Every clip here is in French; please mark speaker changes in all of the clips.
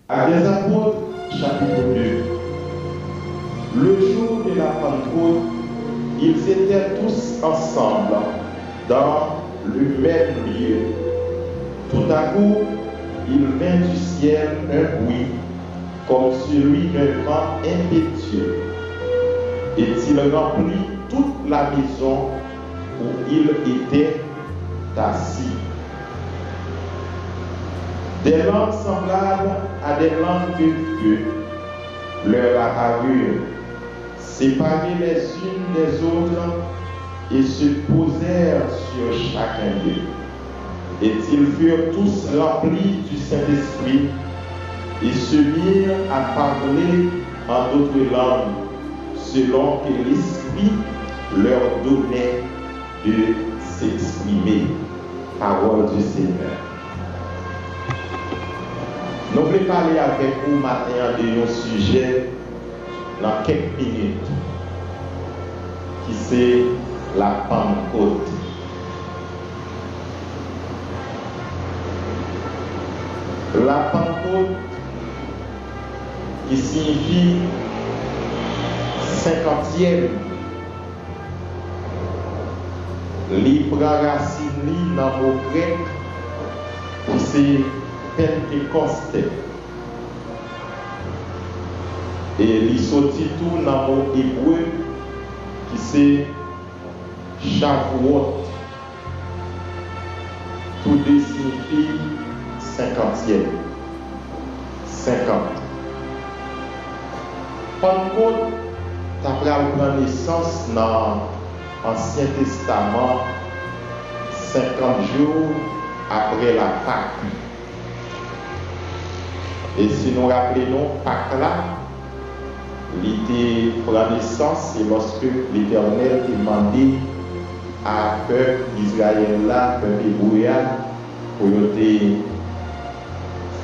Speaker 1: Actes des Apôtres, chapitre 2. Le jour de la Pentecôte, ils étaient tous ensemble dans le même lieu. Tout à coup, il vint du ciel un bruit comme celui d'un vent impétueux. Et il remplit toute la maison où il était assis. Des langues semblables à des langues de feu leur apparurent, séparées les unes des autres, et se posèrent sur chacun d'eux. Et ils furent tous remplis du Saint-Esprit et se mirent à parler en d'autres langues, selon que l'Esprit leur donnait de s'exprimer. Parole du Seigneur. Nous voulons parler avec vous matin de un sujet dans quelques minutes, qui c'est la Pentecôte. La Pentecôte qui signifie 50e. Li prend racine dans le mot grec qui c'est Pentecosté. Et li sorti tout dans le mot hébreu qui c'est Shavuot. Tout deux signifie 50e. 50. Pentecôte, ça prend naissance dans l'Ancien Testament 50 jours après la Pâque. Et si nous rappelons Pâque là, l'idée prend naissance, c'est lorsque l'Éternel demandait à peuple d'Israël là, peuple hébreu, pour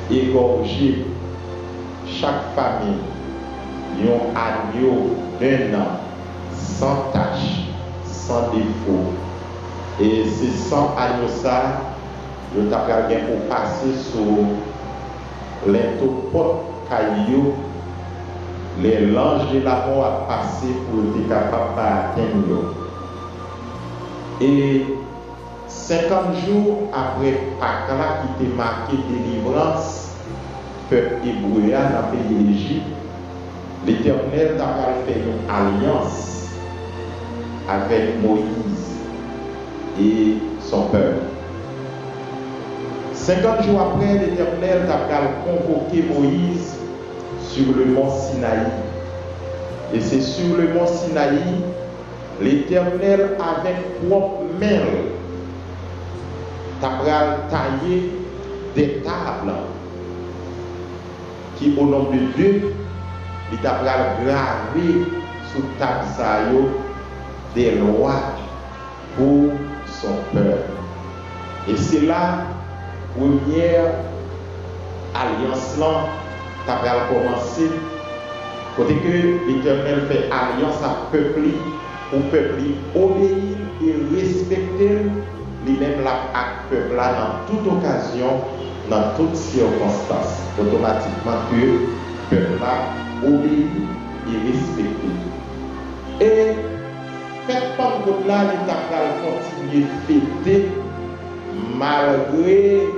Speaker 1: égorger chaque famille un agneau d'un an, sans tache, sans défaut. Et c'est sans agneau ça, je t'appelle pour passer sur les topotes cailloux, les langes de la mort à passer pour être capable d'atteindre. Et 50 jours après Pâques là, qui était marqué délivrance, peuple hébreu dans le pays d'Égypte, l'Éternel a fait une alliance avec Moïse et son peuple. 50 jours après, l'Éternel a convoqué Moïse sur le mont Sinaï. Et c'est sur le mont Sinaï, l'Éternel avec propre main a taillé des tables qui, au nom de Dieu, il a gravé sous table des lois pour son peuple. Et c'est la première alliance là qui a commencé. Côté que l'Éternel fait alliance à peuple, pour peuple obéir et respecter lui-même la peuple là dans toute occasion, dans toutes circonstances. Automatiquement que peuple là obéir et respecter. Et faites pas de là, l'État va continuer à fêter malgré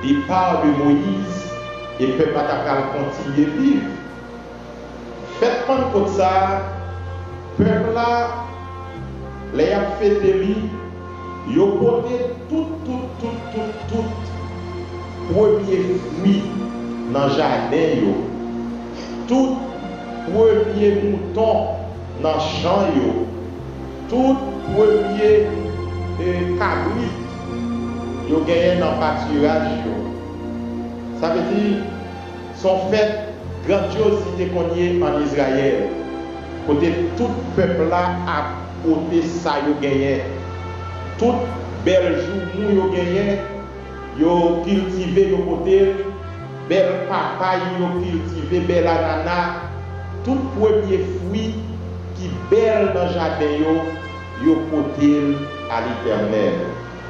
Speaker 1: le départ de Moïse et le peuple va continuer à vivre. Faites pas de ça, peuple là, les a fêté lui, ils ont porté tout premier fruit dans le jardin. Tout premier mouton dans le champ, tout premier cabrit, ils ont gagné dans le pâturage. Ça veut dire, son fait grandiosité qu'on y est en Israël. Côté tout peuple là a côté ça, ils ont gagné. Tout bel jour, ils ont gagné, ils ont cultivé, ils ont côté. Belle papaye, ils cultivé, belle ananas, tout premier fruit qui belle dans le jardin, ils porté à l'Éternel.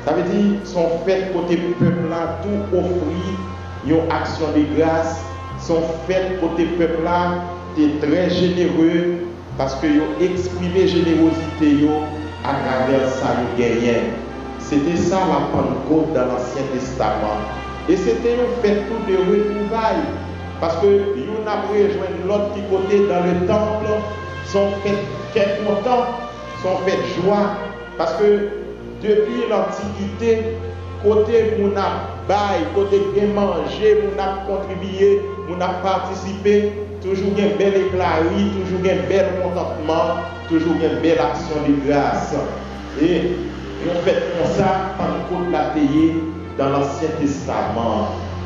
Speaker 1: Ça veut dire, son fait côté peuple là, tout offrit, une action de grâce sont faites côté peuple là, est très généreux parce que yo exprimé générosité yo à travers ça yo gagné. C'était ça la Pentecôte dans l'Ancien Testament. Et c'était un fait tout de retrouvailles. Parce que yon a rejoint l'autre qui côté dans le temple, sont fait quel content, sont fait joie. Parce que depuis l'Antiquité, côté mon a bail, côté bien mangé, mon a contribué, mon a participé, toujours une belle éclairie, toujours un bel contentement, toujours une belle action de grâce. Et on fait comme ça, Pentecôte l'a payé dans l'Ancien Testament,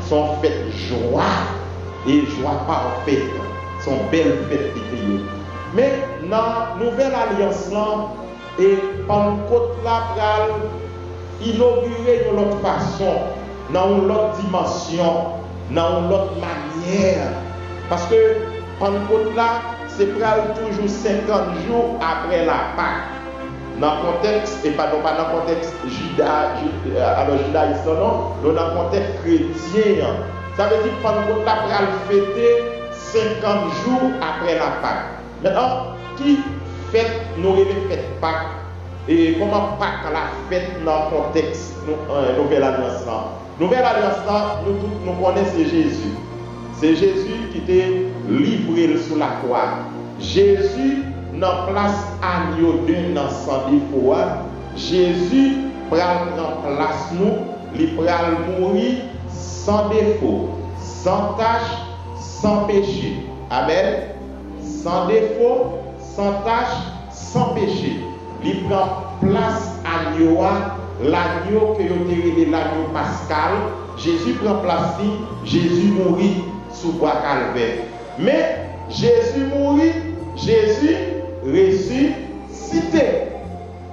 Speaker 1: sont faites joie et joie parfaite, sont belles fêtes de payées. Mais dans la nouvelle alliance, et Pentecôte là, inaugurer de l'autre façon, dans l'autre dimension, dans l'autre manière. Parce que Pentecôte là, c'est toujours 50 jours après la Pâque. Dans le contexte, et pas dans le contexte judaïsme, non, dans le contexte chrétien. Ça veut dire que Pentecôte là, va fêter 50 jours après la Pâque. Maintenant, qui fête nos fêtes Pâques? Et comment Pâques la fête dans le contexte Nouvelle Alliance? Nouvelle Alliance, nous tous nous connaissons Jésus. C'est Jésus qui était livré sous la croix. Jésus dans place agneau d'un dans sans défaut. Jésus prend place nous, il prend mourir sans défaut, sans tache, sans péché. Amen. Sans défaut, sans tache, sans péché. Il prend place agneau, l'agneau que vous avez l'agneau pascal. Jésus prend place, Jésus mourit sous bois calvaire. Mais Jésus mourit, Jésus ressuscité.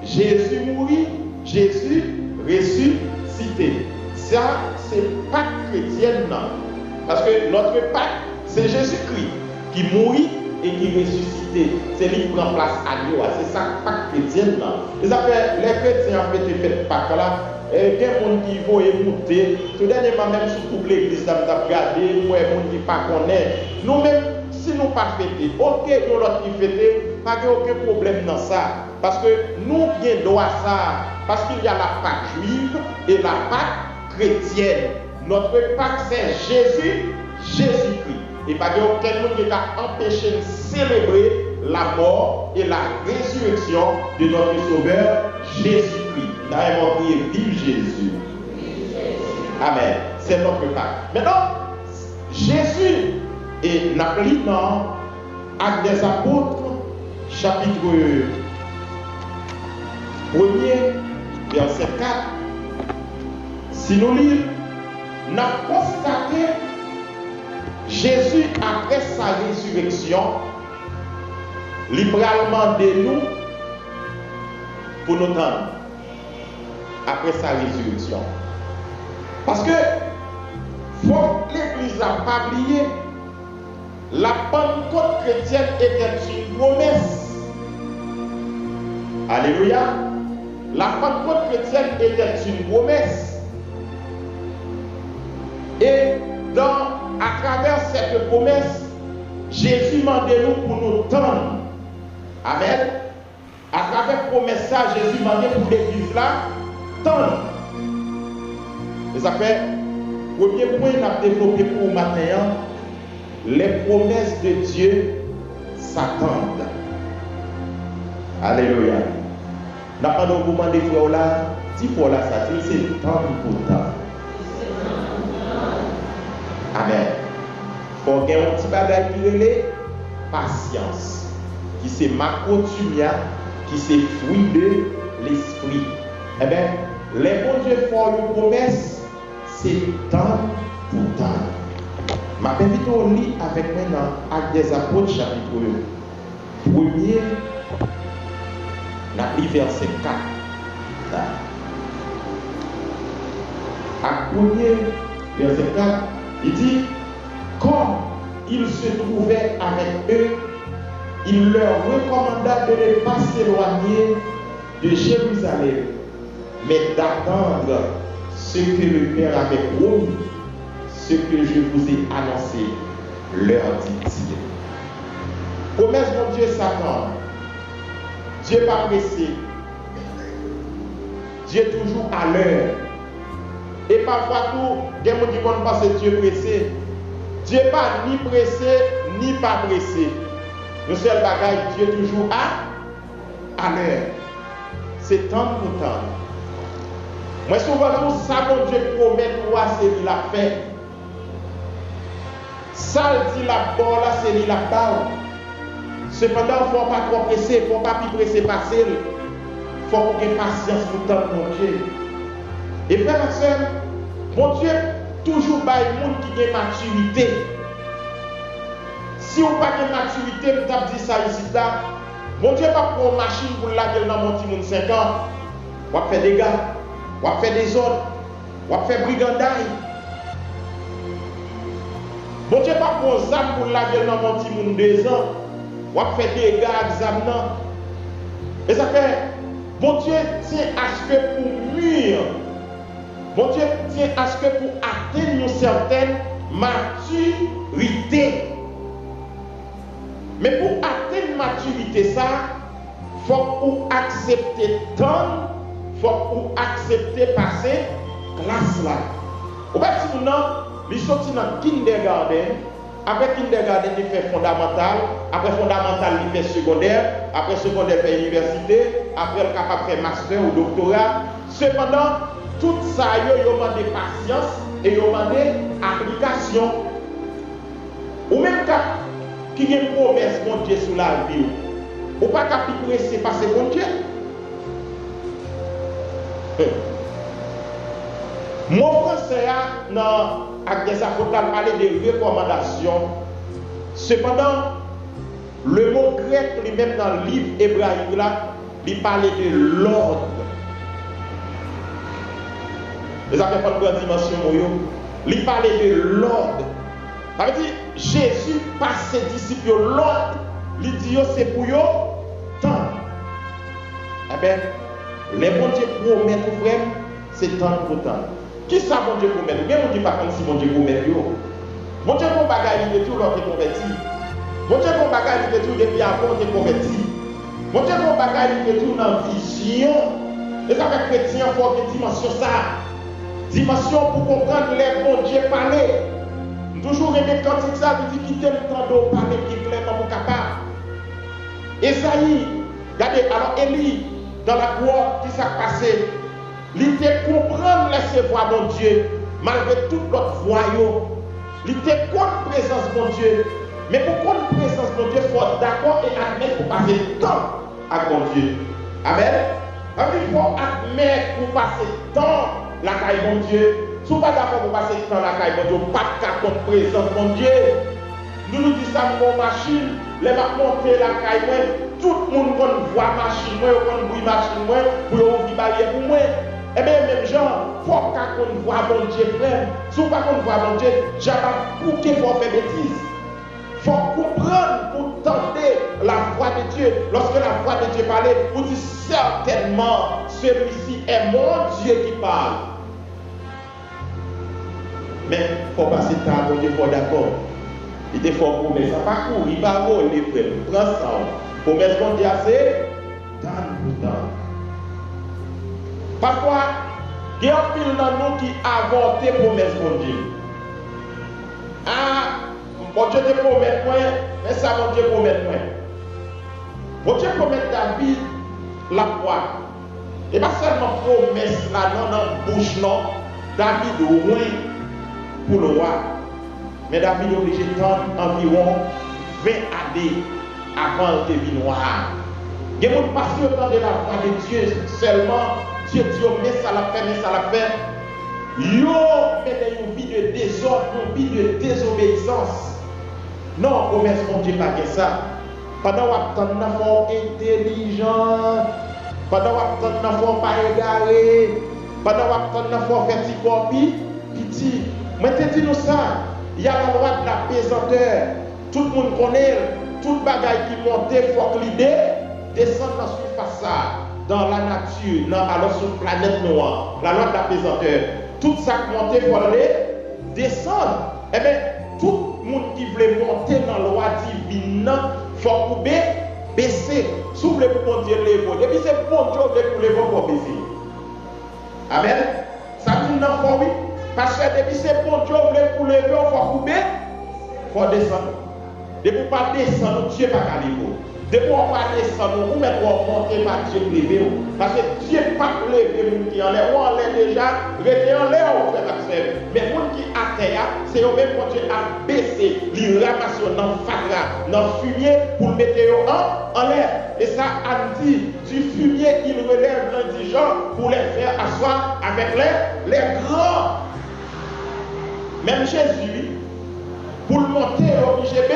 Speaker 1: Jésus mourit, Jésus ressuscité. Ça, c'est Pâques chrétienne. Parce que notre Pâques, c'est Jésus-Christ qui mourit et qui ressuscité. C'est lui qui prend place à Dieu. C'est ça, Pâques chrétienne. Et ça fait, les chrétiens ont fait Pâques là. Et il y a des gens qui vont écouter. Tout dernièrement, même si toute l'église a regardé, il y a des gens qui ne connaissent pas. Nous-mêmes, si nous ne pas fêter, ok, nous l'autre qui fêter, pas aucun problème dans ça. Parce que nous avons droit à ça. Parce qu'il y a la Pâque juive et la Pâque chrétienne. Notre Pâque, c'est Jésus, Jésus-Christ. Et pas aucun monde qui a empêché de célébrer la mort et la résurrection de notre Sauveur, Jésus-Christ. Nous avons prié, vive Jésus. Amen. C'est notre Pâque. Maintenant, Jésus est appelé dans Actes des Apôtres, chapitre 1er, verset 4. Si nous lisons, nous avons constaté Jésus, après sa résurrection, libéralement de nous pour nous tendre. Après sa résurrection. Parce que, faut que l'Église n'a pas oublié, la Pentecôte chrétienne était une promesse. Alléluia. La Pentecôte chrétienne était une promesse. Et à travers cette promesse, Jésus m'a demandé nous pour nous tendre. Amen. À travers cette promesse, Jésus m'a demandé pour l'église là, tendre. Et ça fait, premier point qu'on a développé pour le matin, les promesses de Dieu s'attendent. Alléluia. N'a pas de mouvement des frères là, si pour là, ça dit, c'est temps pour temps. Amen. Il faut qu'il y ait un petit bagage qui relève patience, qui c'est macotumia, qui c'est fruit de l'esprit. Eh bien, les bons dieux font une promesse, c'est temps pour temps. Ma invite au lit avec maintenant Actes des Apôtres, chapitre 1er, la verset 4. Acte 1er, verset 4. Il dit, comme il se trouvait avec eux, il leur recommanda de ne pas s'éloigner de Jérusalem, mais d'attendre ce que le Père avait promis, ce ce que je vous ai annoncé, leur dit-il. Promesse, mon Dieu, s'attend. Dieu n'est pas pressé. Dieu est toujours à l'heure. Et parfois, tout, il y a des gens qui pensent que Dieu est pressé. Dieu n'est pas ni pressé, ni pas pressé. Le seul bagage, Dieu est toujours à l'heure. C'est temps pour temps. Moi, souvent, tout ça, mon Dieu promet, toi, c'est lui la fait. Ça, dit la bonne, là, c'est lui la parole. Cependant, il ne faut pas trop presser, il ne faut pas plus presser passer. Il faut qu'on ait patience pour le temps, mon Dieu. Et frère et soeur, mon Dieu, toujours par le monde qui a une maturité. Si on n'a pas de maturité, vous avez dit ça ici, là. Mon Dieu, pas pour une machine pour la gueule dans mon petit monde 5 ans. On va faire des gars, on va faire des ordres, on va faire brigandaille. Mon Dieu, pas pour une âme pour la gueule dans mon petit monde 2 ans. On va faire des gars, examen. Et ça fait, mon Dieu tient à ce que pour mûrir, mon Dieu tient à ce que pour atteindre une certaine maturité. Mais pour atteindre maturité, ça, il faut pour accepter temps, il faut pour accepter passer classe là. Au fait, si nous sommes sortis dans le kindergarten, après kindergarten, il fait fondamental, après fondamental, il fait secondaire, après secondaire, il fait université, après le capable de faire master ou doctorat. Cependant, tout ça, il y a des patience et il y a des applications. Ou même qui y a une promesse, mon Dieu, sur la vie. Ou pas qu'à presser passer, mon Dieu. Mon français, avec des apôtres, parler de recommandations. Cependant, le mot grec, lui-même dans le livre hébraïque, là, il parlait de l'ordre. Les affaires pas de grande dimension, il parlait de l'ordre. Ça veut dire, Jésus passe ses disciples l'ordre, il dit c'est pour eux temps. Eh bien, les bons Dieu promettent aux frères, c'est temps pour temps. Qui ça, bon Dieu promet? Bien, on ne dit pas comme si bon Dieu promet. Bon Dieu pour bagaille, il est tout l'autre converti. Bon Dieu pour bagaille, il est tout depuis avant, il est converti. Bon Dieu pour bagaille, il est tout dans la vision. Et ça fait chrétien, il faut une dimension ça. Dimension pour comprendre les bons Dieu parler. Toujours aimer quand il ça, il dit quitter le temps d'eau, parler qui est clairement pour capable. Esaïe, regardez, alors Élie, dans la grotte, qui s'est passé, il était comprendre laisser voir mon Dieu, malgré toute l'autre voie. Il était contre la présence de mon Dieu. Mais pour contre la présence de mon Dieu, il faut d'accord et admettre pour passer le temps avec mon Dieu. Amen. Il faut admettre pour passer le temps la caille de mon Dieu. Si vous n'êtes pas d'accord pour passer le temps la caille de mon Dieu, pas de cas contre la présence de mon Dieu. Nous disons ça pour machine, les va monter la caille, tout le monde voit machine, on bruit machine, pour ouvrir barrière pour moi. Eh bien, même gens, il faut qu'on voit mon Dieu frère. Si vous ne voyez pas mon Dieu, j'ai pas pour qu'il faut faire bêtise. Il faut comprendre pour tenter la voix de Dieu. Lorsque la voix de Dieu parlait, vous dites certainement, celui-ci est mon Dieu qui parle. Mais il faut passer le temps, il faut d'accord. Il te faut promesse. Ça ne va pas courir, il va voler, frère. Prends ça. Promesse qu'on dit assez, temps pour temps. Parfois, il y a un pile dans nous qui avortent les promesses de Dieu. Ah, mon Dieu te promet moi, mais ça, mon Dieu promet moi. Mon Dieu promet David la foi. Et pas seulement promesse là, non, dans la bouche, non. David loin pour le roi. Mais David est obligé d'attendre environ 20 années avant de venir noir. Il y a des gens qui passent de la foi de Dieu seulement. Dieu dit, mais ça l'a fait, mais ça l'a fait. Yo, mettez une vie de désordre, une vie de désobéissance. Non, promesse, mon Dieu, pas que ça. Pendant qu'on attend un enfant intelligent, pendant qu'on attend un enfant pas égaré, pendant qu'on attend un enfant fait petit copie, petit. Mais te dis nous ça, il y a la loi de la pesanteur. Tout le monde connaît, toute bagaille qui monte, il faut que l'idée descende dans la surface. Dans la nature, alors sur la planète noire, la loi de la pesanteur, tout ça qui monte, il faut aller descendre. Eh bien, tout le monde qui veut monter dans la loi divine, il faut baisser. Si vous voulez pour Dieu lever, depuis c'est bon Dieu pour lever pour baisser. Amen. Ça dit non, oui. Parce que depuis c'est bon Dieu pour lever, il faut descendre. Depuis qu'on ne pas descendre, Dieu ne va pas lever. Depuis qu'on ne va pas descendre, nous mettons monter par Dieu lever. Parce que Dieu ne va pas lever les gens qui en l'air. On l'air déjà, rester en l'air, on fait accès. Mais les gens qui à terre, c'est eux-mêmes qui Dieu a baissé, les ramasser dans le fatra, dans le fumier pour le mettre en l'air. Et ça a dit, du fumier, il relève l'indigent pour les faire asseoir avec les grands. Même Jésus, pour le monter au IGB,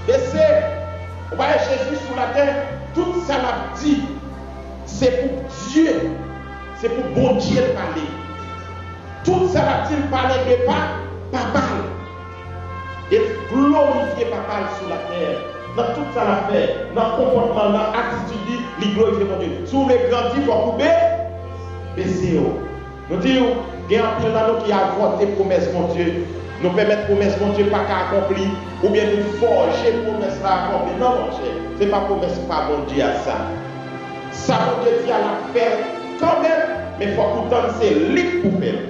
Speaker 1: baisser. On va Jésus sur la terre, tout ça l'a dit, c'est pour Dieu, c'est pour bon Dieu parler. Tout ça l'a-t-il parlé de papa et glorifier papa sur la terre. Dans tout ça l'a fait, dans le comportement, dans l'attitude, il glorifie mon Dieu. Sous les grands il faut couper, baisser. Nous disons, il y a un pile dans nous qui a voté promesse mon Dieu. Nous permettre promesse mon Dieu pas qu'à accomplir, ou bien nous forger promesse à accomplir. Non, mon cher, ce n'est pas promesse pas mon Dieu à ça. Ça, mon Dieu dit à la faire quand même, mais il faut pourtant c'est lui pour faire.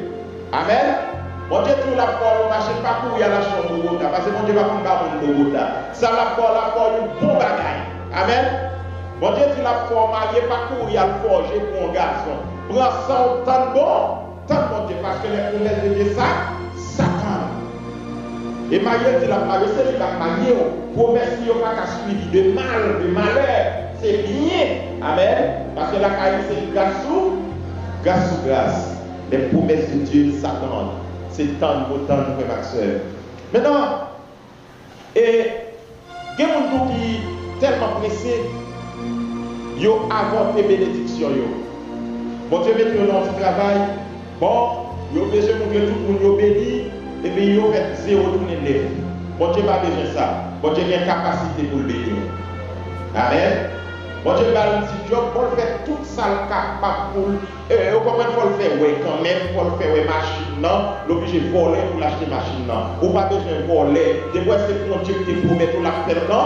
Speaker 1: Amen. Mon Dieu dit la foi, on n'achète pas pour y aller à la chambre de Bogota, parce que mon Dieu va pas de Bogota. Ça, la foi, une bon bagaille. Amen. Mon Dieu dit la foi, marié pas pour y aller forger pour un garçon. Prends ça autant de bon, tant mon Dieu, parce que les promesses de Dieu, ça. Et marié dit la mariée, c'est lui qui a marié. Promesse qui n'a pas suivi de mal, de malheur. C'est bien. Amen. Parce que la caille, c'est grâce sous grâce. Les promesses de Dieu s'attendent. C'est tant de temps, frère, ma soeur. Maintenant, et il y a des gens qui sont tellement pressés, ils ont avorté bénédiction. Bon Dieu met dans le travail. Bon, ils ont besoin de tout le monde béni. Et puis ils ont fait zéro tourner de lèvres. Bon Dieu n'a pas besoin de ça. Bon Dieu a une capacité pour le bénir. Amen. Bon Dieu va un petit job pour faire tout ça capable pour vous comprenez, il faut le faire ouais quand même, il faut le faire ouais machine non, l'obligé de voler pour l'acheter machine non. Ou pas besoin de voler. Des fois c'est pour Dieu qui promet pour la faire non.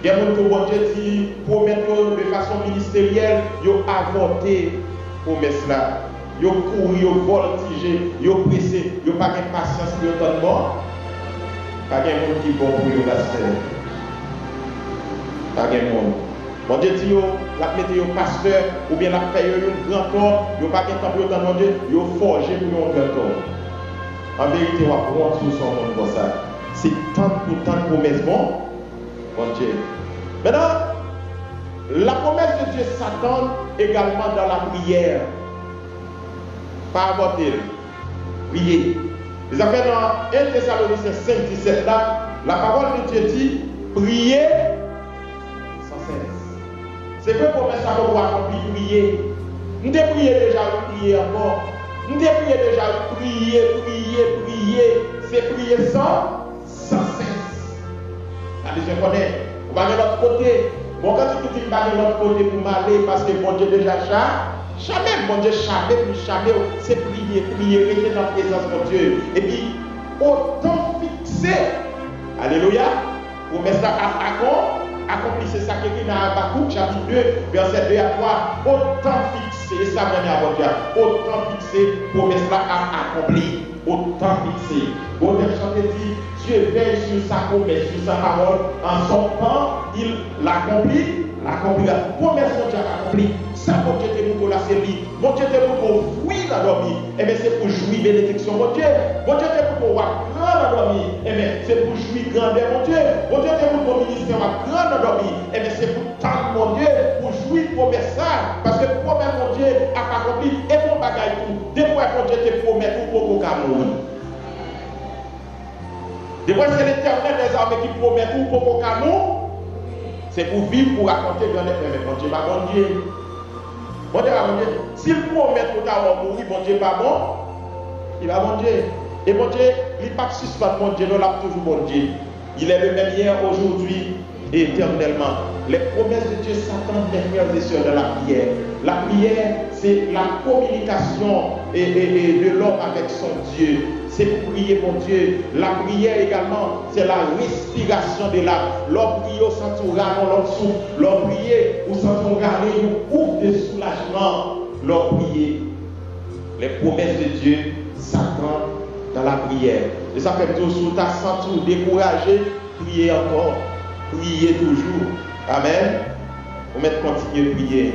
Speaker 1: Il y a des gens qui bon Dieu dit promettre de façon ministérielle, ils ont avorté promesse là. Ils ont couru, ils ont voltigé, ils ont pressé, ils n'ont pas de patience pour le mort. Pas de monde qui est bon pour eux, pasteur. Pas de monde. Bon Dieu dit, la météo pasteur, ou bien la paye un grand corps, ils n'ont pas de temps pour le mon Dieu, ils ont forgé pour un grand corps. En vérité, on va prendre tout son monde pour ça. C'est tant de promesses, bon Dieu. Maintenant, la promesse de Dieu s'attend également dans la prière. Pas avorter, prier. Les affaires dans 1 Thessaloniciens 5, 17 là, la parole de Dieu dit prier sans cesse. C'est que pour ça qu'on doit accomplir prier. Nous devons prier déjà, prier encore. Nous devons prier déjà, prier. C'est prier sans cesse. Allez, je connais. On va de l'autre côté. Bon, quand tu dis pas de l'autre côté pour m'aller, parce que mon Dieu déjà jamais, mon Dieu, jamais, c'est prier, rester dans la présence de Dieu. Et puis, autant fixé, alléluia, pour mettre ça à accomplir ça qui est dans Habakkuk, chapitre 2, verset 2 à 3, autant fixé, ça même à votre Dieu, autant fixé, pour mettre ça à accomplir, autant fixé. Bon, le chanteur dit, Dieu veille sur sa promesse, sur sa parole, en son temps, il l'accomplit, la promesse de Dieu accomplie. Ça, mon Dieu, t'es pour la série. Mon Dieu, t'es pour jouir la dormir. Eh bien, c'est pour jouir bénédiction, mon Dieu. Mon Dieu, t'es pour voir grand la dormir. Eh bien, c'est pour jouir grandeur, mon Dieu. Mon Dieu, t'es pour ton ministère, grand la dormir. Eh bien, c'est pour tant, mon Dieu, pour jouir promesse ça. Parce que promesse, mon Dieu, a pas accompli. Et mon bagage tout. Des fois, mon Dieu, te promet tout pour au Cameroun. Des fois, c'est l'Éternel des armées qui promet tout pour au Cameroun. C'est pour vivre, pour raconter dans les mais mon Dieu, pas bon Dieu. Bon Dieu, bon Dieu. S'il promet pour t'avoir mourir, bon Dieu, pas bon, il va bon Dieu. Et bon Dieu, il n'est pas suspend, mon Dieu, non, là, toujours bon Dieu. Il est le même hier, aujourd'hui et éternellement. les promesses de Dieu s'attendent, mes frères et sœurs, dans la prière. La prière, c'est la communication de l'homme avec son Dieu. C'est prier, mon Dieu. La prière également, c'est la respiration de l'âme. L'homme prie au centre l'homme souffle. L'homme prie au centre nous ouvre de soulagement. L'homme prie. Les promesses de Dieu s'attendent dans la prière. Et ça fait toujours, ta senti découragé, priez encore. Priez toujours. Amen. On va continuer à prier.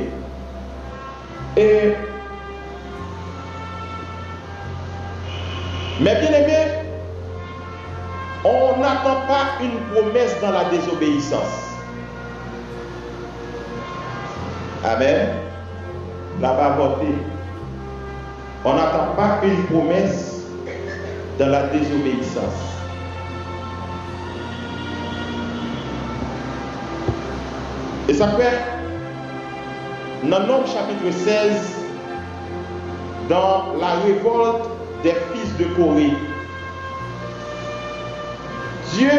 Speaker 1: Mais bien aimé, on n'attend pas une promesse dans la désobéissance. Amen. Là-bas voté. On n'attend pas une promesse dans la désobéissance. Et ça fait, dans Nombre chapitre 16, dans la révolte des fils de Corée, Dieu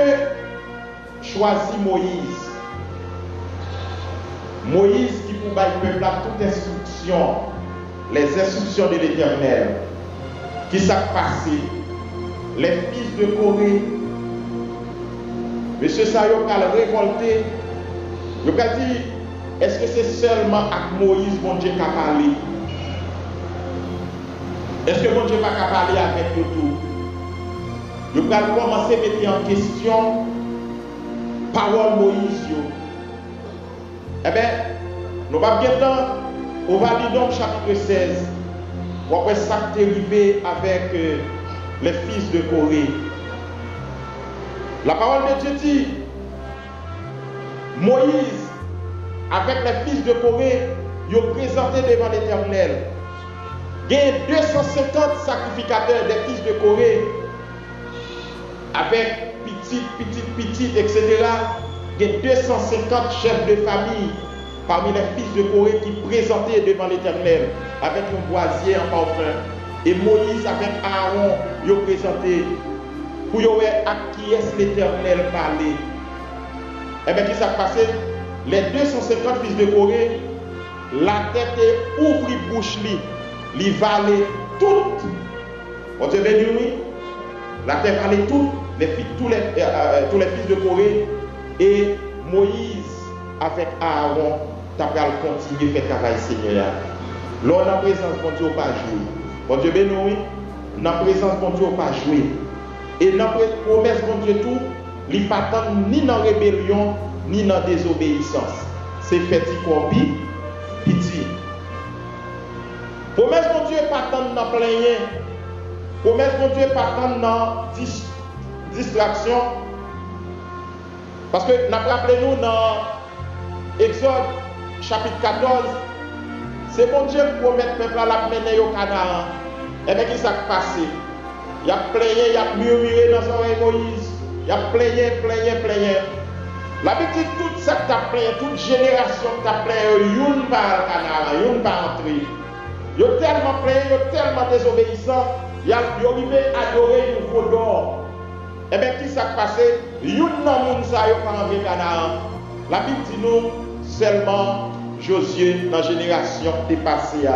Speaker 1: choisit Moïse. Moïse qui pouvait peuple à toute instruction, les instructions de l'Éternel. Qui s'est passé? Les fils de Corée, monsieur Sayo a révolté. Je peux dire, est-ce que c'est seulement à Moïse mon Dieu qui a parlé? Est-ce que mon Dieu n'a pas parlé avec nous tout? Je peux commencer à mettre en question parole Moïse. Eh bien, nous allons bien temps, on va lire donc chapitre 16. On va ça arrivé avec les fils de Corée. La parole de Dieu dit, Moïse, avec les fils de Corée, ils ont présenté devant l'Éternel. Il y a 250 sacrificateurs des fils de Corée, avec petite, etc. Il y a 250 chefs de famille parmi les fils de Corée qui présentaient devant l'Éternel avec un boisier en parfum. Et Moïse avec Aaron, ils ont présenté pour à qui est l'Éternel parler. Et bien, qui s'est passé? Les 250 fils de Corée, la tête est ouvrie bouche, li valait toute. On te dit oui? La tête valait toute, tous les fils de Corée. Et Moïse, avec Aaron, tu as continué à faire travail, Seigneur. Là, on a présence, mon Dieu, pas jouer. Mon Dieu, ben oui, dans la présence, mon Dieu, pas jouer. Et dans la promesse, mon Dieu, tout, il ne pas ni dans la rébellion, ni dans la désobéissance. C'est fait comme petit. Promesse, mon Dieu, pas tant dans plein. Promesse, mon Dieu, pas tant dans distraction. Parce que, rappelez-nous dans Exode, chapitre 14, c'est mon Dieu qui promet le peuple à la mener au Canaan. Et bien, qui s'est passé? Il a plaigné, il a murmuré dans son oreille Moïse. Il a plaigné. La Bible dit toute ça que tu as plaigné, toute génération que tu as plaigné, yon par Canaan, yon par entrer. Ils ont tellement plaigné, ils ont tellement désobéissant, ils ont arrivé à adorer un veau d'or. Et bien, qui s'est passé? Yon nan moun sa yo par entrer Canaan. La Bible dit nous seulement Josué dans la génération qui est passée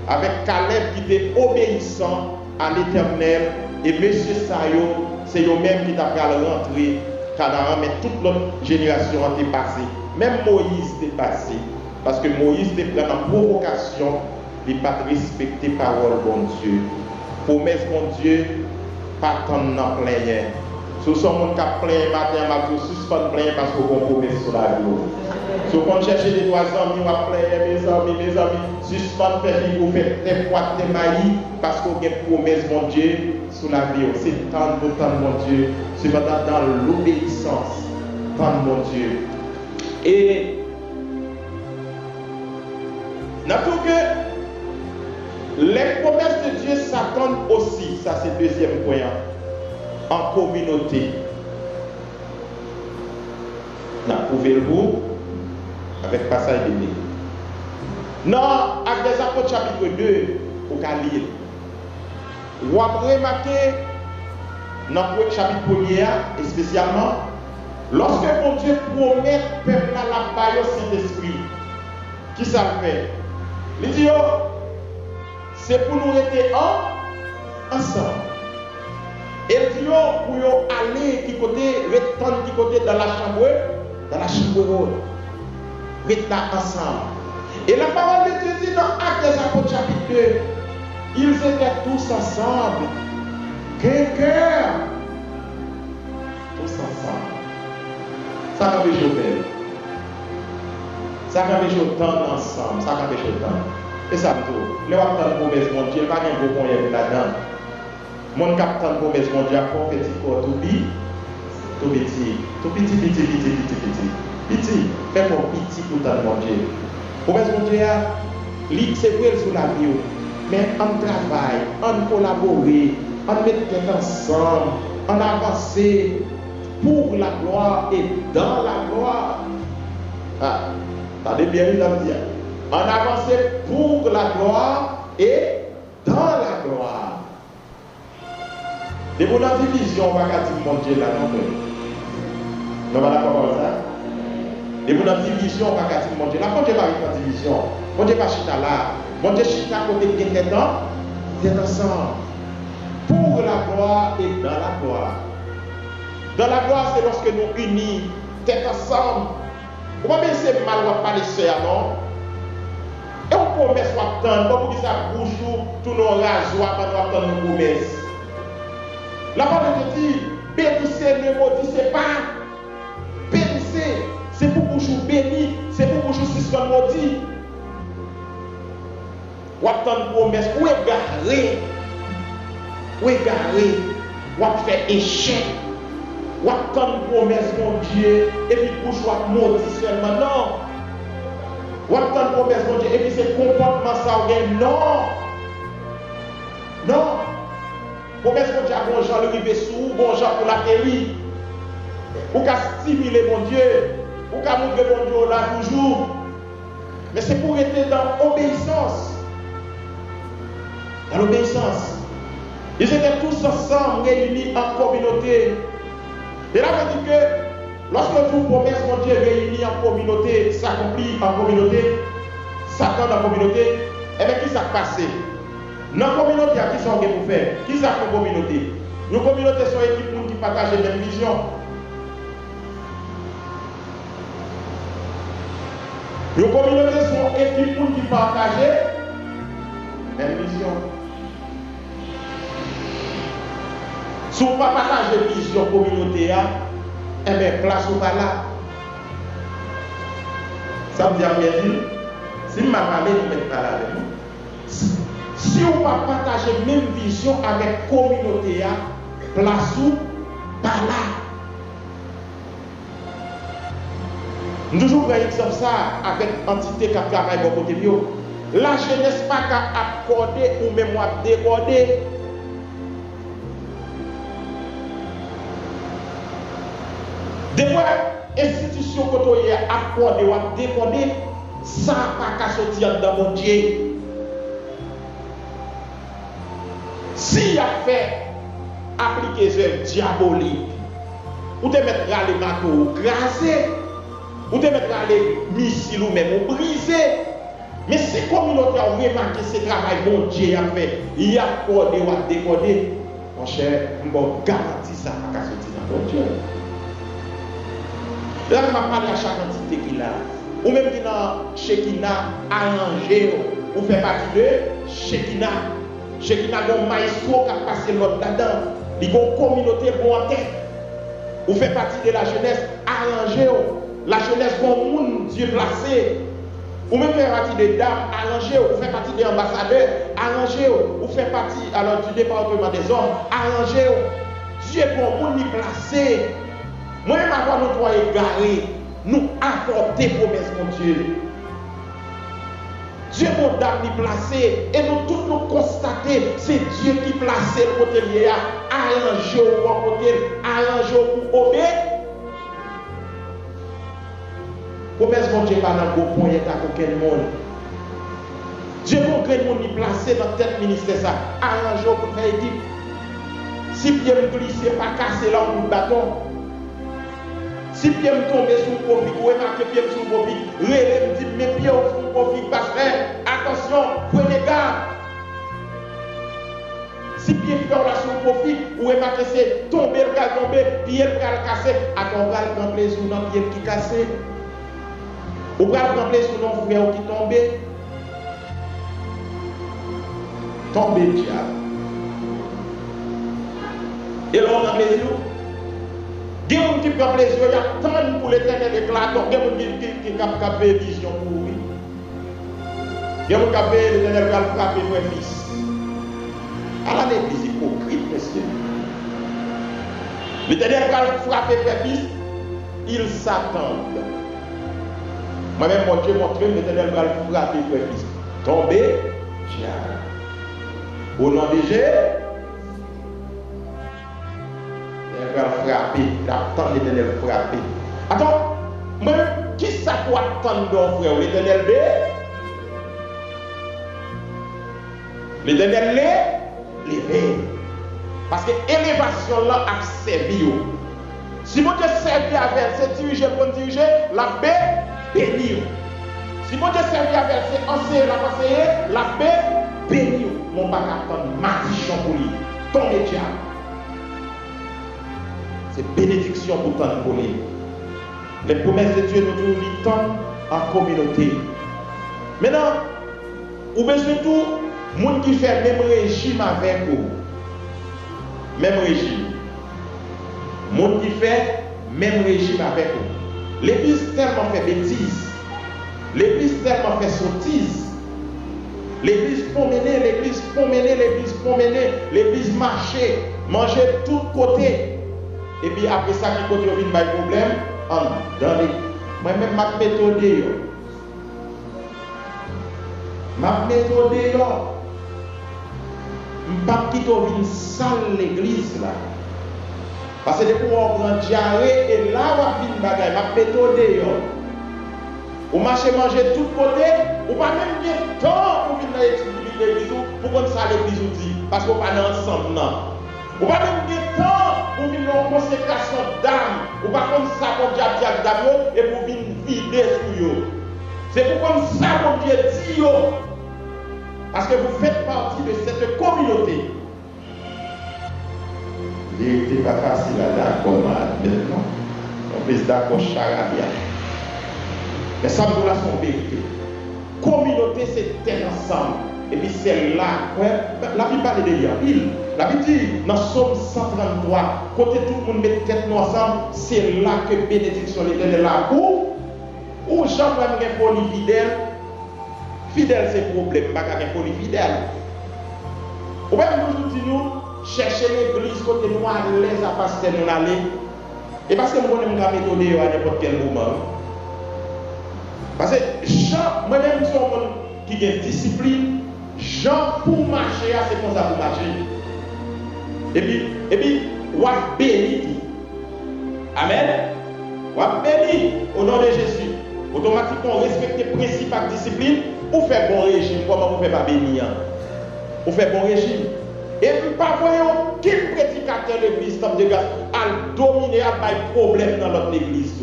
Speaker 1: avec Caleb qui était obéissant à l'Éternel et monsieur Sayo, c'est eux-mêmes qui t'a fait rentrer Canaan, mais toute l'autre génération est passée. Même Moïse est passé. Parce que Moïse était pris en provocation de ne pas respecter la parole de bon Dieu. Promesse bon Dieu, pas tant dans plein. Si vous avez un cas plein matin, vous suspendez plein parce que vous promesse sur la vie. Si vous cherchez des 3 amis, vous appelez mes amis, suspendez vous faites des fois des maillis parce que vous avez une promesse bon Dieu sur la vie. C'est tant de mon Dieu. C'est dans l'obéissance. Tant mon Dieu. Et n'importe que les promesses de Dieu s'attendent aussi, ça c'est le deuxième point, en communauté. N'approuvez-vous avec passage de Bible. Non, avec des apôtres chapitre 2, au Galilée. Vous avez remarqué dans le chapitre 1er, et spécialement, Lorsque mon Dieu promet peuple à la baille au Saint-Esprit, qui ça fait? Il dit, c'est pour nous rester ensemble. Et il dit, pour aller qui côté, rester qui côté dans la chambre haute. Rester ensemble. Et la parole de Dieu dit dans Actes des Apôtres chapitre 2, ils étaient tous ensemble. Qu'un cœur. Tous ensemble. Ça va faire belle. Ça va faire autant ensemble. Ça va faire autant. Et ça me dit, les gens qui ont une promesse, mon Dieu, pas un gros point là-dedans. Mon capitaine de promesse, mon Dieu, a fait un petit corps tout petit. Fais mon petit pour ton mon Dieu. Promesse, mon Dieu, c'est vrai sur la vie. Mais on travaille, on collabore, on met tête ensemble, on avance pour la gloire et dans la gloire. Ah, attendez bien, il a dit. On avance pour la gloire et dans la gloire. De mon division, on va dire mon Dieu là, non, non, pas d'accord comme ça. De mon division, on va dire mon Dieu là, mon Dieu va être en division. Mon Dieu va chita là. Mon Dieu chita côté de quelqu'un, c'est ensemble. Pour la gloire et dans la gloire. Dans la gloire, c'est lorsque nous unis, tête ensemble. Comment bien c'est mal ou pas les sœurs, non? Et on promesse ou attendre, pour que ça bouge tout nos rasoirs pendant attendre nos promesses. La parole de Dieu dit, bénissez, ne maudissez pas. Bénissez, c'est pour que vous bénissez, c'est pour que vous si soit maudit. Ou attendre promesse, ou égaré, ou faire échec. Ou attendre promesse, mon Dieu, et puis pour vous maudit seulement, non. Ou attendre promesse, mon Dieu, et puis c'est comportement ça, non. Non. Promesse, mon Dieu, bon Jean le rivet sous, bon Jean pour la télé. Ou qu'à stimuler, mon Dieu, ou qu'à montrer, mon Dieu, là toujours. Mais c'est pour être dans l'obéissance. Dans l'obéissance. Ils étaient tous ensemble, réunis en communauté. Et là, on dit que lorsque vous promesse, mon Dieu, réunis en communauté, s'accomplit en communauté, s'attend en communauté, et bien qui s'est passé? Dans la communauté, qui sont pour faire? Qui sont pour communauté? Nos communautés sont équipes qui partagent la même vision. Nos communautés sont équipes qui partagent la même vision. Si vous ne partagez la vision communautaire, eh bien, place ou pas là. Ça veut dire bien dit, si je parle, vous ne pas là avec nous. Si on va partager la même vision avec la communauté, place ou pas là. Nous toujours prenons exemple ça avec l'entité qui travaille au côté de la jeunesse pas qu'à accorder ou même à décorder. Des fois, institution côté accordée ou décorder, ça pas qu'à sortir dans mon Dieu. Si y a fait appliquer ce diabolique, ou te mettre les marteaux crasés, ou te mettre les missiles ou même brisés. Mais si la communauté a remarqué ce travail bon Dieu a fait, il a accordé ou a décodé, mon cher, je vais garantir ça pas qu'à sortir dans mon Dieu. Là, je vais parler à chaque entité qu'il a. Ou même qui dans Shekina arrangé, ou fait partie de Shekina. Shekina a un maestro qui a passé l'autre là-dedans. Il y a une communauté bon en tête. Ou fait partie de la jeunesse arrangée. La jeunesse bon monde, Dieu placé. Ou même fait partie des dames arrangées. Ou fait partie des ambassadeurs arrangés. Ou fait partie alors, du département des hommes arrangés. Dieu bon monde y placé. Moi-même avant nous trois égarés, nous apporter promesse mon Dieu. Dieu mon dame y placé et nous tous nous constater c'est Dieu qui placé le côté lié arrangé au bon côté, arrangé pour obéir. Promesse mon Dieu pas dans le point à aucun monde. Dieu mon grand monde y placé dans tête ministère ça, arrangé pour faire équipe. Si bien glissé pas casser là au bâton. Si pied me tombe sous le profit, ou remarquez pied sous le profit, relève, me dit mes pieds sous le profit, parce que attention, prenez garde. Si pied fait là sous le profit, ou remarquez c'est tomber, le cas tomber, pied le cas casser, à ton gal prend plaisir dans pied qui cassé. Ou va prendre plaisir dans frère qui tombe. Tomber diable. Et l'on prend plaisir. Il y a des gens qui prennent plaisir, il y a tant pour l'éternel éclatant, il y a des gens qui ont fait vision pour lui. Il y a des gens qui ont fait l'éternel frapper frère fils. À l'église hypocrite, monsieur. L'éternel frapper frère fils, il s'attend. Moi-même, mon Dieu montre l'éternel frapper frère fils. Tomber, diable. Au nom de Jésus, il va frapper, il attend l'éternel frapper. Attends, moi, qui ça pour attendre ton frère? L'éternel B? L'éternel l'élevé. Parce que l'élévation là a servi. Si mon Dieu servi avec c'est diriger pour diriger, la B bénir. Si mon Dieu servi avec c'est enseigner, la conseiller, la B bénir. Mon pas attendre malédiction pour lui. Tomber diable. C'est bénédiction pour tant pour lui. Les promesses de Dieu nous trouvent temps en communauté. Maintenant, ou bien surtout, monde qui fait même régime avec vous. Même régime. Monde qui fait même régime avec vous. L'église tellement fait bêtises. L'église tellement fait sottise. L'église promener, l'église promener, l'église promener, l'église marcher, manger de tous côtés. Et puis après ça, qui côté vient pas de problème, dans les. Moi-même, ma méthode, ma méthode, je ne pas quitter une salle l'église là. Parce que depuis on prend diarrhée et là on vient bagaille, ma méthode. Ou marcher manger de tous côtés, ou pas même bien temps pour venir dans l'église, pour comme ça l'église dit, parce qu'on pas ensemble non. Ou pas même bien temps pour venir en consécration d'âme, ou pas comme ça comme diable d'âme et pour venir vider sur eux. C'est pour comme ça comme Dieu dit yo. Parce que vous faites partie de cette communauté. Il n'était pas facile à d'accord maintenant. On peut se d'accord charabia. Mais ça me donne son vérité. Communauté, c'est terre ensemble. Et puis c'est là, la Bible parle de l'île. La Bible dit, dans Somme 133, côté tout le monde met tête nous ensemble, c'est là que bénédiction l'éternel est là. Où Jean va me folie fidèle. Fidèle, c'est problème, pas qu'un folie fidèle. Ou bien nous disons, chercher l'église côté nous à l'aise à passer nous aller. Et parce que nous connaissons la méthode à n'importe quel moment. Parce que Jean, moi-même, je suis un monde qui a une discipline. Jean, pour marcher, c'est comme ça pour marcher. Et puis, on va bénir. Amen. On va bénir au nom de Jésus. Automatiquement, on respecte les principes et discipline. Ou fait bon régime. Comment vous ne faites pas bénir? Vous faites bon régime. Et puis, pas voyons aucun prédicateur de l'église, de grâce, à dominer, à faire problème dans notre église.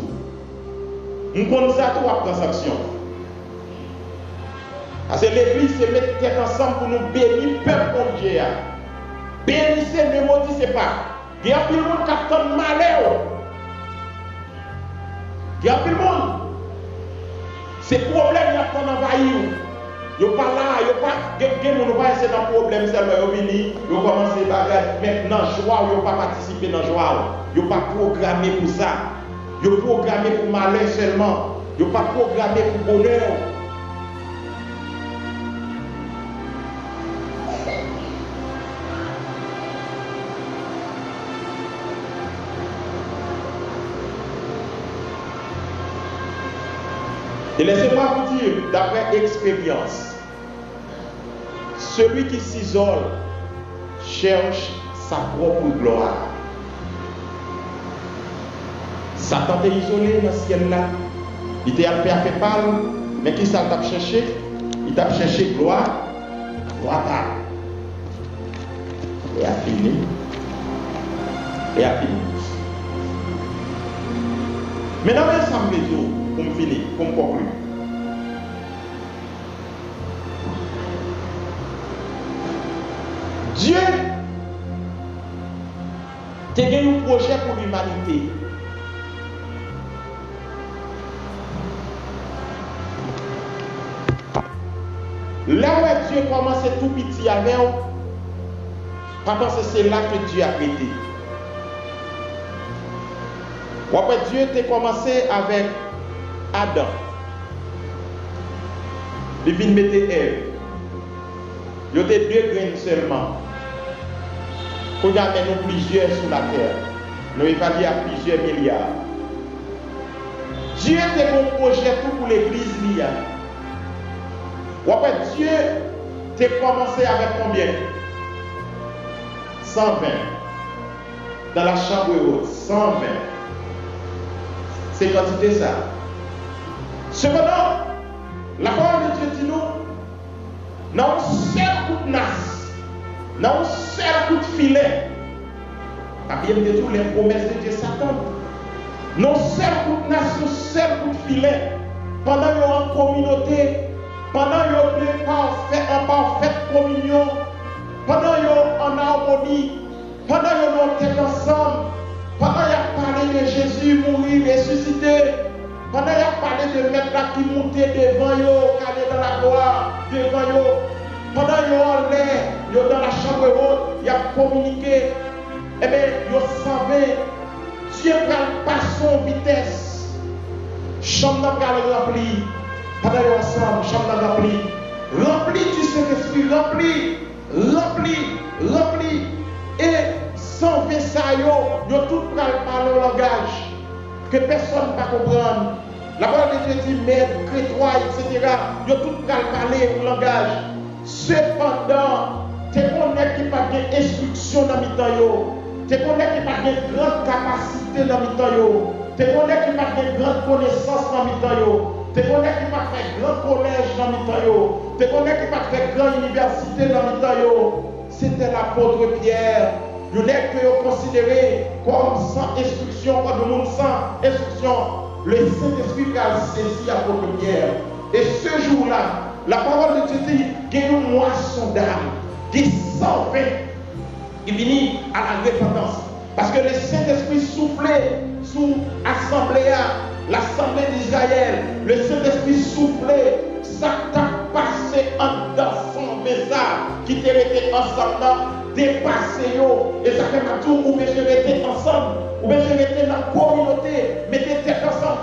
Speaker 1: Nous connaissons ça tout à transaction. Parce que l'église se met tête ensemble pour nous bénir, peuple mon Dieu. Bénissez, ne maudissez pas. Il y a plus de monde qui attend malheur. Il y a plus de monde. Ces problèmes, il y a pas d'envahir. Il n'y a pas là, il n'y a pas. Quelqu'un ne va essayer dans le problème seulement. Il y a commencé à bagager. Maintenant, joie, il n'y a pas participé dans la joie. Il n'y a pas programmé pour ça. Il n'y a pas programmé pour malheur seulement. Il n'y a pas programmé pour bonheur. Et laissez-moi vous dire, d'après expérience, celui qui s'isole cherche sa propre gloire. Satan est isolé dans ce ciel-là. Il était à fait pâle, mais qui ça t'a cherché? Il t'a cherché gloire. Gloire. Et a fini. Et a fini. Maintenant, ça me dit, pour me finir, pour me conclure. Dieu a un projet pour l'humanité. Là où Dieu commence tout petit avec eux, parce que c'est là que Dieu a prêté. Après Dieu a commencé avec Adam. Il vient mettre Ève. Il y a 2 graines seulement. Pour y avoir plusieurs sur la terre. Nous évaluons à plusieurs milliards. Dieu a un projet pour l'église. Après Dieu a commencé avec combien? 120. Dans la chambre haute, 120. C'est quantité ça. Cependant, la parole de Dieu dit nous, dans un seul coup de nasse, dans un seul coup de filet, à bien de tout les promesses de Dieu Satan, dans un seul coup de nasse, un seul coup de filet, pendant qu'il y a une communauté, pendant qu'il y a en parfaite communion, pendant qu'il y a en harmonie, pendant qu'il y a une tête ensemble, pendant qu'il a parlé de Jésus mourir, ressuscité, pendant qu'il a parlé de mettre là qui montait devant eux, qui allait dans la gloire, devant eux, pendant qu'il a l'air, dans la chambre haute, il a communiqué, eh bien, il savait, Dieu prend pas son vitesse, chambre n'a remplie, pendant qu'il ensemble, chambre n'a remplie du Saint-Esprit, rempli, et sans faire ça, ils tout parler au langage que personne ne va comprendre. La parole de Dieu dit, mais crétois, etc. Ils tout parler au langage. Cependant, tu connais qui pas d'instruction dans le temps, tu connais qui pas de grande capacité dans le temps, tu connais qui pas de grande connaissance dans le temps, tu connais qui pas fait grand collège dans le temps, tu connais qui pas fait grande université dans le temps. C'était l'apôtre Pierre. Il y a que vous considérez comme sans instruction, comme le monde sans instruction. Le Saint-Esprit a saisi l'apôtre Pierre. Et ce jour-là, la parole de Dieu dit qu'il y a une moisson d'âme qui s'en fait. Il finit à la repentance. Parce que le Saint-Esprit soufflait sous l'assemblée d'Israël. Le Saint-Esprit soufflait, ça t'a passé en dansant, mais ça qui t'est resté ensemble, dépassé yo. Et ça fait ma tour où je rester ensemble, où je rester dans la communauté, mettez tête ensemble,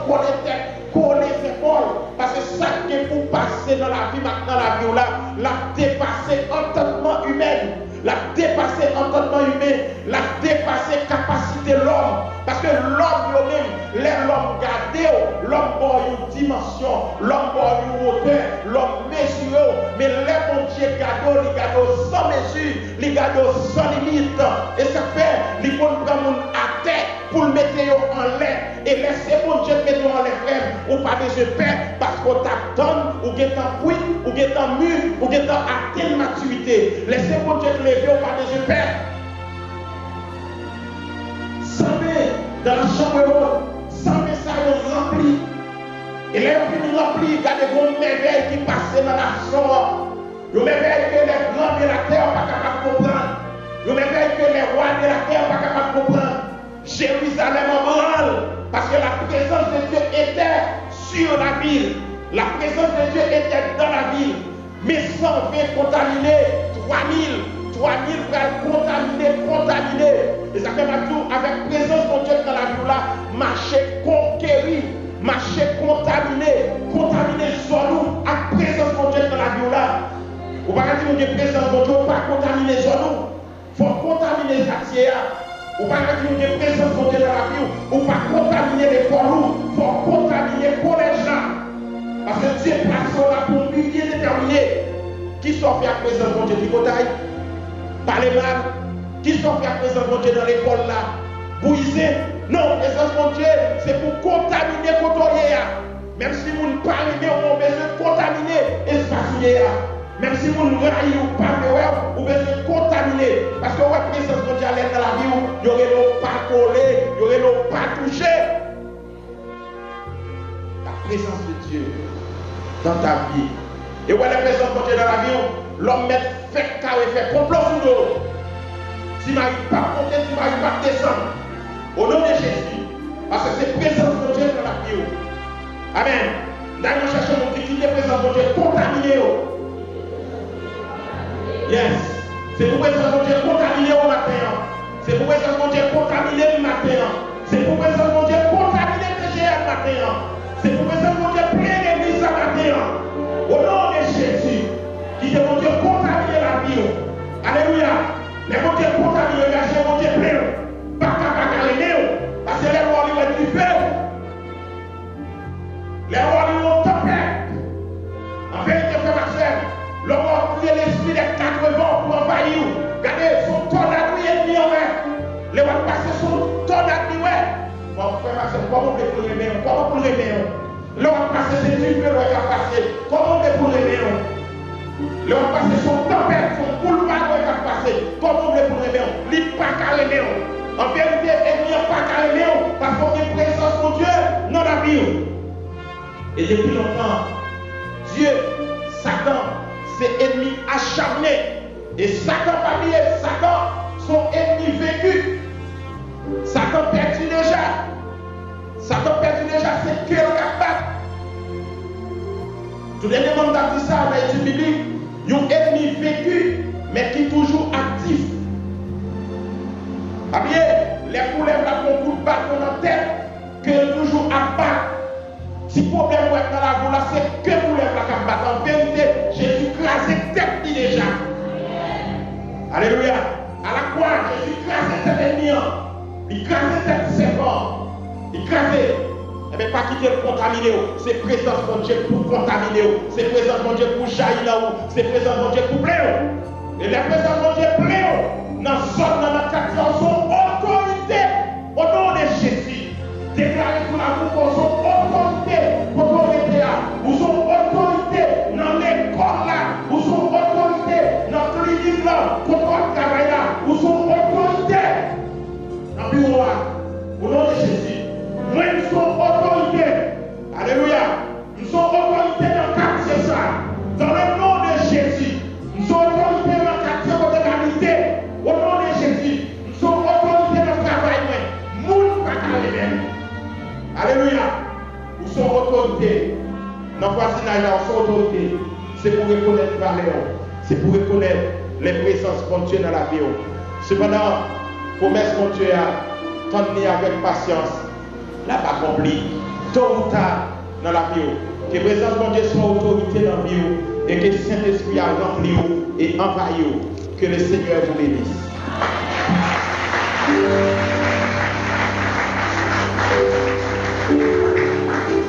Speaker 1: coller les épaules. Parce que ça qui est pour passer dans la vie maintenant, la vie là, la dépasser entendement humain. La dépasser entendement humain, la dépasser capacité de l'homme. Parce que l'homme lui-même, l'homme gardé, l'homme a une dimension, l'homme a une hauteur, l'homme mesure, mais les Dieu gardé, il garde sans mesure, il garde sans limite. Et ça fait, il faut prendre à terre pour le mettre en l'air. Et laisser mon Dieu mettre en l'air, ou pas de peur, parce qu'on t'attend, ou qu'il est en puits, ou qu'il est en mur, ou qu'il est en atteinte maturité. Laissez mon Dieu lever, ou pas de peur. Dans la chambre haute, sans message rempli. Et les gens remplis, il y a des grands merveilles qui passent dans la chambre. Les merveilles que les grands de la terre ne sont pas capables de comprendre. Les merveilles que les rois de la terre ne sont pas capables de comprendre. Jérusalem en branle, parce que la présence de Dieu était sur la ville. La présence de Dieu était dans la ville. Mais 120 contaminés, 3000 contaminés. Et ça fait ma tour avec présence de Dieu dans la ville là, marché conquéri, marché contaminé zone à présence de Dieu dans la ville là. Ou pas dire que présence de Dieu, pas contaminer zone, faut contaminer quartier. Ou pas dire que présence de Dieu dans la ville, ou pas contaminer l'école, faut contaminer pour les gens. Parce que Dieu place là pour lui bien déterminé. Qui sont fait à présence de Dieu du côté? Parlez mal. Qui sont fait à présence de Dieu dans l'école là? Bouiser. Non, présence de Dieu, c'est pour contaminer le côté. Même si vous ne parlez bien, on a besoin de contaminer l'espace. Même si vous ne raillez ou parlez, vous avez besoin de contaminer. Parce que la présence de Dieu dans la vie, il y aurait pas collé, il y aurait pas touché. présence de Dieu dans ta vie. Et où est la présence de Dieu dans la vie? L'homme met fait carré, fait complot sur l'eau. Si ma vie pas monter, si ma vie pas descendre. Au nom de Jésus. Parce que c'est présence de Dieu dans la vie. Amen. D'ailleurs, nous cherchons mon qui est présence de Dieu contaminé. Yes. C'est pour présence de Dieu contaminé au matin. C'est pour présence de Dieu contaminé le matin. C'est pour présence de Dieu contaminé le TGA le matin. C'est pour présence de Dieu plein l'église le matin. Au nom de Jésus, qui est mon Dieu contaminé la vie. Alléluia. Les mon Dieu contaminé, les mon Dieu plein. Pas qu'à parce que les rois lui ont du feu. Les rois lui ont tempête. En vérité, frère Marcel, l'homme a prié l'esprit des 4 vents pour envahir. Regardez, son tornade lui est mis en main. Les rois passer son tornade lui est. Bon, frère Marcel, comment on peut pour les mains? Comment pour les mains? Le roi passer ses yeux, le roi passer. Comment on peut pour les mains? Le roi passer son tempête, son boulevard, le roi passer. Comment on peut pour les mains? Il pas qu'à les mains. En vérité, il n'y a pas qu'à les mains parce qu'on a une présence de Dieu dans la vie. Et depuis longtemps, Dieu, Satan, c'est ennemi acharné. Et Satan, parmi Satan, son ennemi vécu. Satan perdu déjà. Satan perdu déjà, c'est que le capable. Tout le monde a dit ça dans l'étude biblique. Il y a un ennemi vécu, mais qui est toujours actif. Ah bien, les problèmes là qu'on coup de bâton dans la tête, que toujours à battre. Si le problème est dans la voie là, c'est que problème là qu'on bat. En vérité, Jésus crasé tête déjà. Alléluia. À la croix, Jésus crasé tête ennemi. Il crasé tête serpent. Il crasé. Eh bien, pas quitter le contaminé. C'est présence de Dieu pour contaminer. C'est présence de Dieu pour jaillir là-haut. C'est présence de Dieu pour plaire. Et la présence de Dieu plaire. Dans la zone, dans la quartier, son autorité au nom de Jésus. Déclarez pour la boue son autorité pour l'autorité là. Ou son autorité dans l'école là. Ou son autorité dans la clinique là. Contre le travail là. Ou son autorité dans le bureau là. Au nom de Jésus. Moi, nous sommes autorité. Alléluia. Nous sommes autorité dans le quartier ça. Dans le nom de Jésus. Nous sommes autorité dans le quartier de l'égalité. Au nom de Jésus, nous sommes autorités dans le travail. Moun pas qu'à même. Alléluia. Nous sommes autorités. Dans le voisinage, nous sommes autorités. C'est pour reconnaître la valeur. C'est pour reconnaître les présences de Dieu dans la vie. Cependant, promesse de Dieu a tendu avec patience. N'a pas accompli. Tôt ou tard dans la vie. Que la présence de Dieu soit autorité dans la vie. Et que le Saint-Esprit a rempli et envahi. Que le Seigneur vous bénisse.